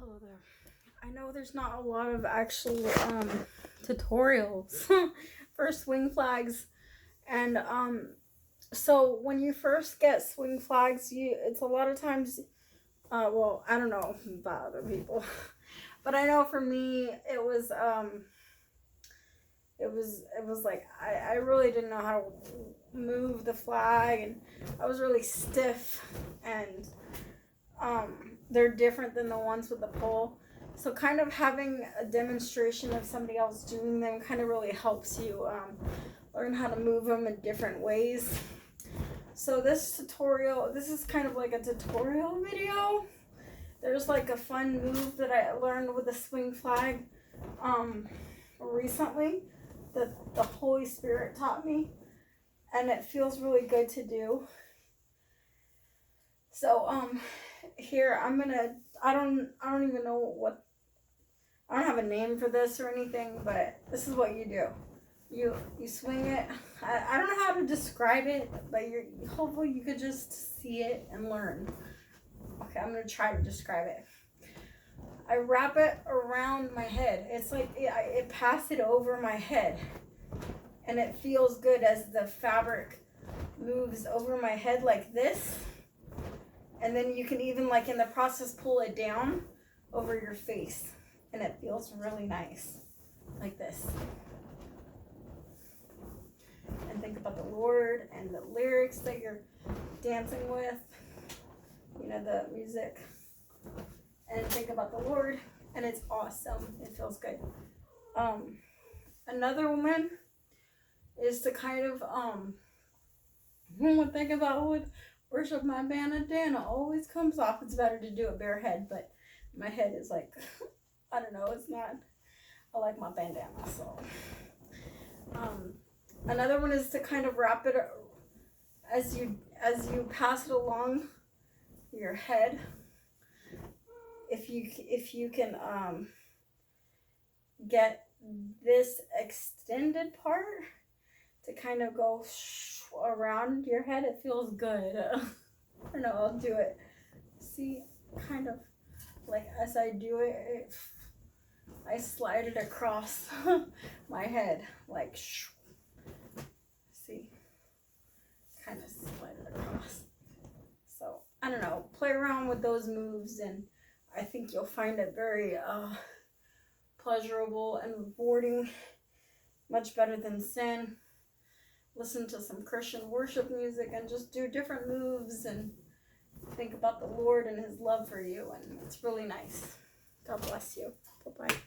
Hello there. I know there's not a lot of actual tutorials for swing flags, and so when you first get swing flags, it's a lot of times well, I don't know about other people, but I know for me it was like I really didn't know how to move the flag, and I was really stiff, and they're different than the ones with the pole. So kind of having a demonstration of somebody else doing them kind of really helps you learn how to move them in different ways. So this is kind of like a tutorial video. There's like a fun move that I learned with the swing flag recently that the Holy Spirit taught me, and it feels really good to do. So here I don't even know what, I don't have a name for this or anything, but this is what you do. You swing it. I don't know how to describe it, but hopefully you could just see it and learn. Okay, I'm gonna try to describe it. I wrap it around my head. It's like it pass it over my head, and it feels good as the fabric moves over my head like this. And then you can even, like in the process, pull it down over your face, and it feels really nice, like this. And think about the Lord and the lyrics that you're dancing with, the music. And think about the Lord, and it's awesome. It feels good. Another one is to kind of one thing about with worship, my bandana always comes off. It's better to do it barehead, but my head is like, I don't know, it's not, I like my bandana. So another one is to kind of wrap it as you pass it along your head. If you can get this extended part to kind of go around your head, it feels good. I don't know, I'll do it. See, kind of like as I do it, I slide it across my head, like see, kind of slide it across. So I don't know, play around with those moves, and I think you'll find it very pleasurable and rewarding, much better than sin. Listen to some Christian worship music and just do different moves and think about the Lord and his love for you, and it's really nice. God bless you. Bye-bye.